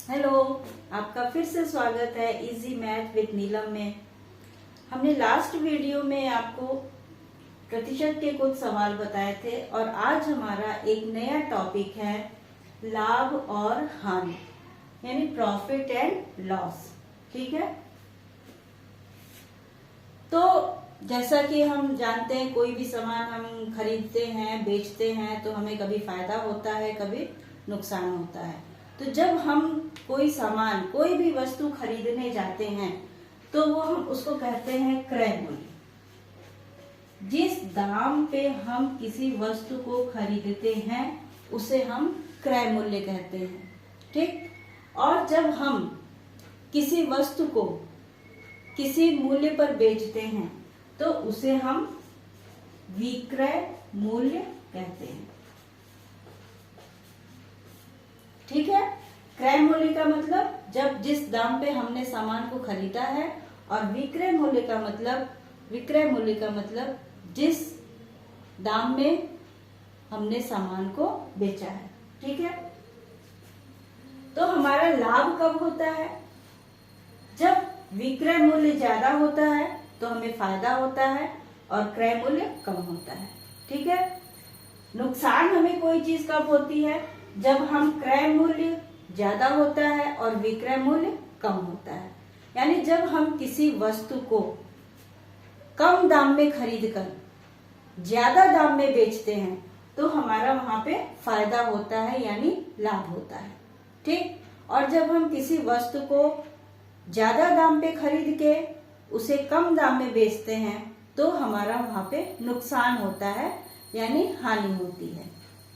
Hello, आपका फिर से स्वागत है इजी मैथ विद नीलम में। हमने लास्ट वीडियो में आपको प्रतिशत के कुछ सवाल बताए थे और आज हमारा एक नया टॉपिक है लाभ और हानि, यानी प्रॉफिट एंड लॉस। ठीक है, तो जैसा कि हम जानते हैं कोई भी सामान हम खरीदते हैं, बेचते हैं तो हमें कभी फायदा होता है, कभी नुकसान होता है। तो जब हम कोई सामान, कोई भी वस्तु खरीदने जाते हैं तो वो हम उसको कहते हैं क्रय मूल्य। जिस दाम पे हम किसी वस्तु को खरीदते हैं उसे हम क्रय मूल्य कहते हैं। ठीक, और जब हम किसी वस्तु को किसी मूल्य पर बेचते हैं तो उसे हम विक्रय मूल्य कहते हैं। ठीक है, क्रय मूल्य का मतलब जब जिस दाम पे हमने सामान को खरीदा है, और विक्रय मूल्य का मतलब जिस दाम में हमने सामान को बेचा है। ठीक है, तो हमारा लाभ कब होता है? जब विक्रय मूल्य ज्यादा होता है तो हमें फायदा होता है और क्रय मूल्य कम होता है। ठीक है, नुकसान हमें कोई चीज कब होती है? जब हम क्रय मूल्य ज्यादा होता है और विक्रय मूल्य कम होता है। यानी जब हम किसी वस्तु को कम दाम में खरीदकर ज्यादा दाम में बेचते हैं तो हमारा वहां पे फायदा होता है, यानी लाभ होता है। ठीक, और जब हम किसी वस्तु को ज्यादा दाम पे खरीद के उसे कम दाम में बेचते हैं तो हमारा वहां पे नुकसान होता है, यानी हानि होती है।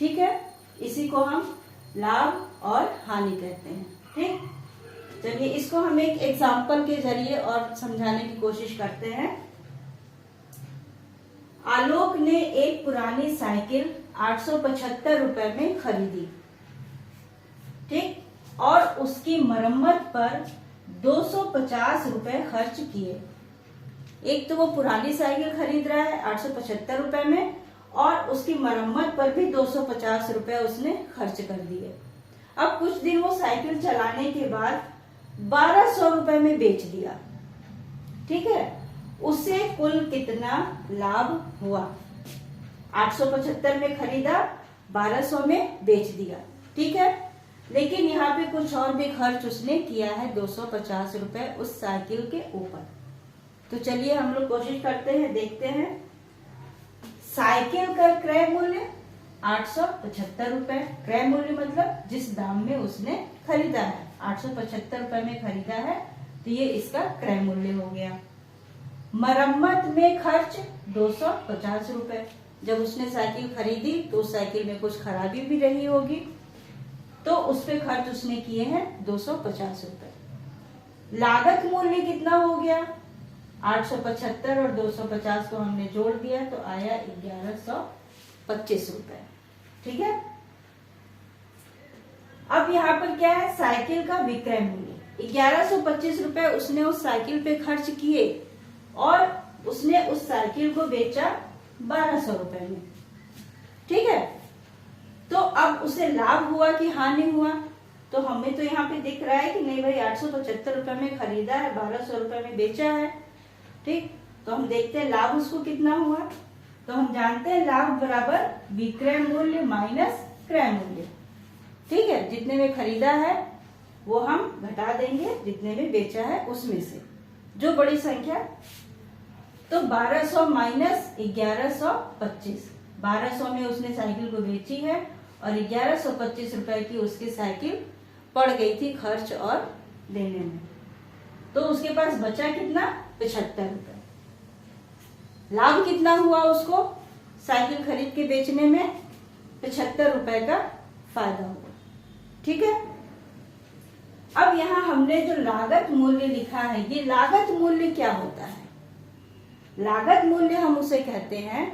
ठीक है, इसी को हम लाभ और हानि कहते हैं। ठीक, चलिए इसको हम एक एग्जाम्पल के जरिए और समझाने की कोशिश करते हैं। आलोक ने एक पुरानी साइकिल 875 रुपए में खरीदी। ठीक, और उसकी मरम्मत पर 250 रुपए खर्च किए। एक तो वो पुरानी साइकिल खरीद रहा है 875 रुपए में, और उसकी मरम्मत पर भी 250 रुपए उसने खर्च कर दिए। अब कुछ दिन वो साइकिल चलाने के बाद 1200 रुपए में बेच दिया। ठीक है, उससे कुल कितना लाभ हुआ? 875 में खरीदा, 1200 में बेच दिया। ठीक है, लेकिन यहाँ पे कुछ और भी खर्च उसने किया है, 250 रुपए उस साइकिल के ऊपर। तो चलिए हम लोग कोशिश करते हैं, देखते हैं। साइकिल का क्रय मूल्य 875 रुपए। क्रय मूल्य मतलब जिस दाम में उसने खरीदा है, 875 रुपए में खरीदा है तो ये इसका क्रय मूल्य हो गया। मरम्मत में खर्च 250 रुपए। जब उसने साइकिल खरीदी तो उस साइकिल में कुछ खराबी भी रही होगी तो उस पे खर्च उसने किए हैं 250 रुपए। लागत मूल्य कितना हो गया? 875 और 250 को हमने जोड़ दिया तो आया 1125 रुपए। ठीक है, अब यहाँ पर क्या है? साइकिल का विक्रय मूल्य 1125 रुपए उसने उस साइकिल पे खर्च किए और उसने उस साइकिल को बेचा 1200 रुपए में। ठीक है, तो अब उसे लाभ हुआ कि हानि हुआ? तो हमें तो यहाँ पे दिख रहा है कि नहीं भाई, 875 रुपए में खरीदा है, 1200 रुपए में बेचा है। ठीक, तो हम देखते हैं लाभ उसको कितना हुआ। तो हम जानते हैं लाभ बराबर विक्रय मूल्य माइनस क्रय मूल्य। ठीक है, जितने में खरीदा है वो हम घटा देंगे जितने में बेचा है उसमें से जो बड़ी संख्या। तो 1200 माइनस 1125। 1200 में उसने साइकिल को बेची है और 1125 रुपए की उसकी साइकिल पड़ गई थी खर्च और देने में, तो उसके पास बचा कितना? 75 रुपए। लाभ कितना हुआ उसको? साइकिल खरीद के बेचने में 75 रुपए का फायदा हुआ। ठीक है, अब यहाँ हमने जो लागत मूल्य लिखा है, ये लागत मूल्य क्या होता है? लागत मूल्य हम उसे कहते हैं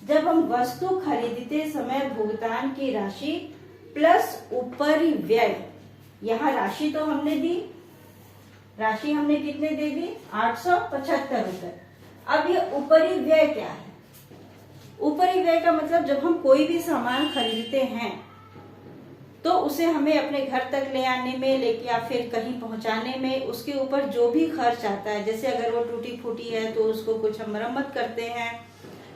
जब हम वस्तु खरीदते समय भुगतान की राशि प्लस ऊपरी व्यय। यहाँ राशि तो हमने दी, राशि हमने कितने दे दी? 875 रुपए। अब ये ऊपरी व्यय क्या है? ऊपरी व्यय का मतलब जब हम कोई भी सामान खरीदते हैं तो उसे हमें अपने घर तक ले आने में लेके या फिर कहीं पहुंचाने में उसके ऊपर जो भी खर्च आता है, जैसे अगर वो टूटी फूटी है तो उसको कुछ हम मरम्मत करते हैं,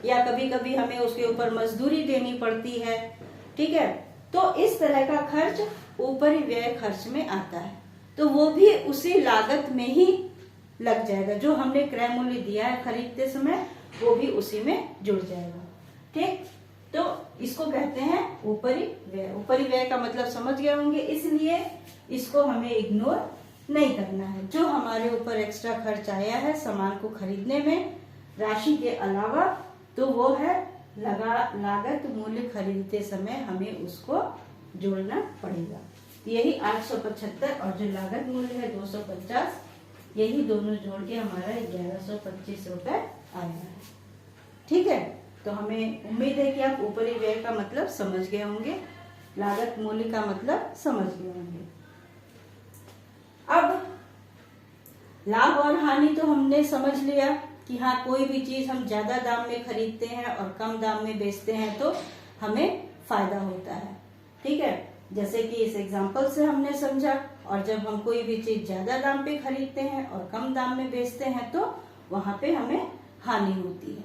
या कभी कभी हमें उसके ऊपर मजदूरी देनी पड़ती है, ठीक है, तो इस तरह का खर्च ऊपरी व्यय खर्च में आता है, तो वो भी उसी लागत में ही लग जाएगा। जो हमने क्रय मूल्य दिया है खरीदते समय वो भी उसी में जुड़ जाएगा। ठीक, तो इसको कहते हैं ऊपरी व्यय। ऊपरी व्यय का मतलब समझ गए होंगे, इसलिए इसको हमें इग्नोर नहीं करना है। जो हमारे ऊपर एक्स्ट्रा खर्च आया है सामान को खरीदने में राशि के अलावा, तो वो है लागत मूल्य खरीदते समय हमें उसको जोड़ना पड़ेगा। यही 875 और जो लागत मूल्य है 250, यही दोनों जोड़ के हमारा 1125 रुपए आया है। ठीक है, तो हमें उम्मीद है कि आप ऊपरी व्यय का मतलब समझ गए होंगे, लागत मूल्य का मतलब समझ गए होंगे। अब लाभ और हानि तो हमने समझ लिया कि हाँ, कोई भी चीज हम ज्यादा दाम में खरीदते हैं और कम दाम में बेचते हैं तो हमें फायदा होता है। ठीक है, जैसे कि इस एग्जाम्पल से हमने समझा। और जब हम कोई भी चीज ज्यादा दाम पे खरीदते हैं और कम दाम में बेचते हैं तो वहां पे हमें हानि होती है।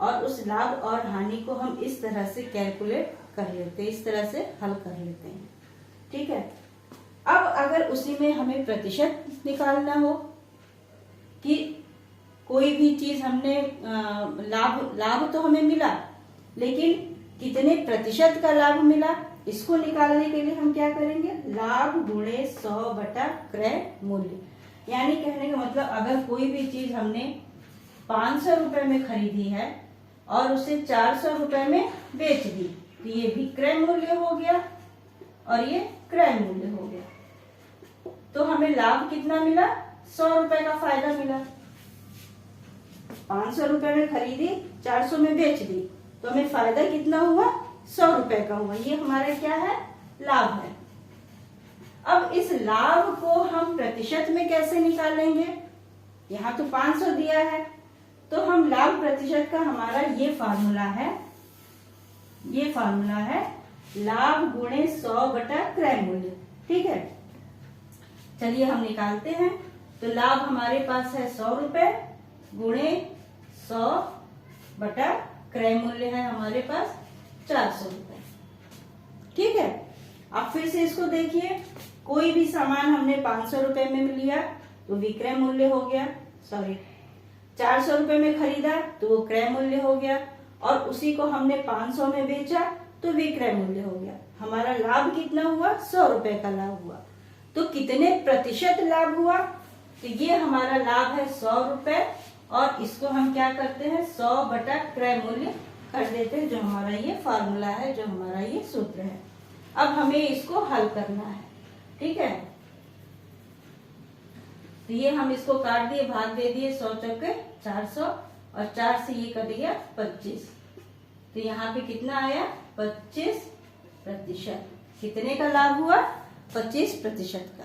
और उस लाभ और हानि को हम इस तरह से कैलकुलेट कर लेते हैं, इस तरह से हल कर लेते हैं। ठीक है, अब अगर उसी में हमें प्रतिशत निकालना हो कि कोई भी चीज हमने लाभ तो हमें मिला, लेकिन कितने प्रतिशत का लाभ मिला, इसको निकालने के लिए हम क्या करेंगे, लाभ गुणे 100 बटा क्रय मूल्य। यानी कहने का मतलब अगर कोई भी चीज हमने 500 रुपए में खरीदी है और उसे 400 रुपए में बेच दी, तो ये भी क्रय मूल्य हो गया और ये क्रय मूल्य हो गया। तो हमें लाभ कितना मिला, 100 रुपए का फायदा मिला। 500 रुपए में खरीदी, 400 में बेच दी, तो हमें फायदा कितना हुआ, 100 रुपए का हुआ। ये हमारा क्या है, लाभ है। अब इस लाभ को हम प्रतिशत में कैसे निकालेंगे, यहाँ तो 500 दिया है, तो हम लाभ प्रतिशत का हमारा ये फार्मूला है लाभ गुणे 100 बटा क्रय मूल्य। ठीक है, चलिए हम निकालते हैं। तो लाभ हमारे पास है 100 रुपए गुणे 100 बटा क्रय मूल्य है हमारे पास 400 रुपए। ठीक है, अब फिर से इसको देखिए, कोई भी सामान हमने 500 रुपए में लिया तो विक्रय मूल्य हो गया, 400 रुपए में खरीदा तो वो क्रय मूल्य हो गया, और उसी को हमने 500 में बेचा तो विक्रय मूल्य हो गया। हमारा लाभ कितना हुआ, 100 रुपए का लाभ हुआ। तो कितने प्रतिशत लाभ हुआ, तो ये हमारा लाभ है 100 रुपए, और इसको हम क्या करते हैं, 100 बटा क्रय मूल्य कर देते हैं, जो हमारा ये फार्मूला है, जो हमारा ये सूत्र है। अब हमें इसको हल करना है। ठीक है, तो ये हम इसको काट दिए, भाग दे दिए, 100 चौके 400, और 4 से ये कट गया 25, तो यहाँ पे कितना आया, 25%। कितने का लाभ हुआ, 25% का।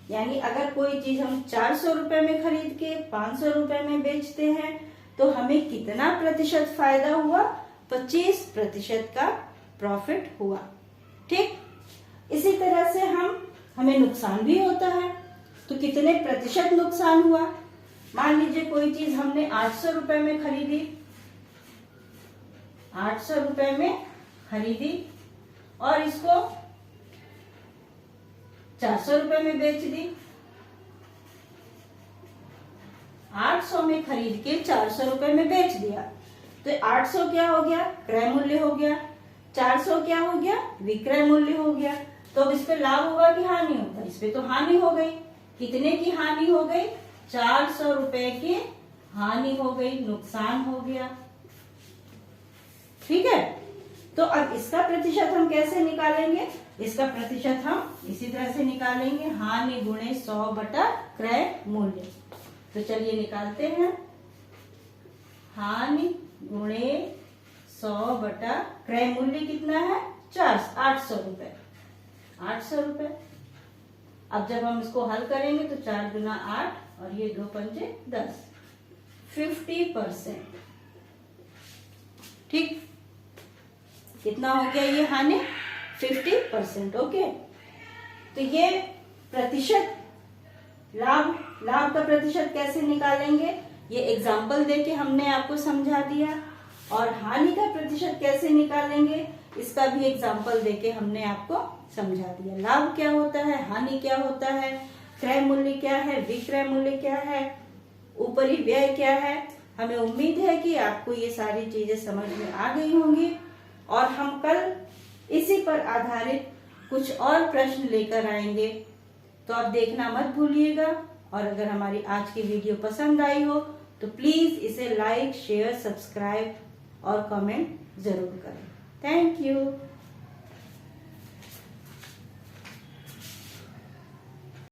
यानी अगर कोई चीज हम 400 रुपए में खरीद के 500 रुपए में बेचते हैं तो हमें कितना प्रतिशत फायदा हुआ, 25% का प्रॉफिट हुआ। ठीक, इसी तरह से हमें नुकसान भी होता है, तो कितने प्रतिशत नुकसान हुआ। मान लीजिए कोई चीज हमने 800 रुपए में खरीदी, 800 रुपए में खरीदी और इसको 400 रुपए में बेच दी। 800 में खरीद के 400 रुपए में बेच दिया, तो 800 क्या हो गया, क्रय मूल्य हो गया, 400 क्या हो गया, विक्रय मूल्य हो गया। तो अब इस पे लाभ होगा कि हानि होगा, इस पे तो हानि हो गई। कितने की हानि हो गई, 400 रुपए की हानि हो गई, नुकसान हो गया। ठीक है, तो अब इसका प्रतिशत हम कैसे निकालेंगे, इसका प्रतिशत हम इसी तरह से निकालेंगे, हानि गुणे 100 बटा क्रय मूल्य। तो चलिए निकालते हैं, हानि गुणे 100 बटा क्रय मूल्य कितना है, 800 रुपए, 800 रुपए। अब जब हम इसको हल करेंगे तो 4 गुना 8 और ये 2 पंजे 10, 50%। ठीक, कितना हो गया ये हानि, 50%। ओके, तो ये प्रतिशत लाभ का प्रतिशत कैसे निकालेंगे ये एग्जाम्पल देके हमने आपको समझा दिया, और हानि का प्रतिशत कैसे निकालेंगे इसका भी एग्जाम्पल देके हमने आपको समझा दिया। लाभ क्या होता है, हानि क्या होता है, क्रय मूल्य क्या है, विक्रय मूल्य क्या है, ऊपरी व्यय क्या है। हमें उम्मीद है कि आपको ये सारी चीजें समझ में आ गई होंगी, और हम कल इसी पर आधारित कुछ और प्रश्न लेकर आएंगे, तो आप देखना मत भूलिएगा। और अगर हमारी आज की वीडियो पसंद आई हो तो प्लीज इसे लाइक, शेयर, सब्सक्राइब और कमेंट जरूर करें। Thank you.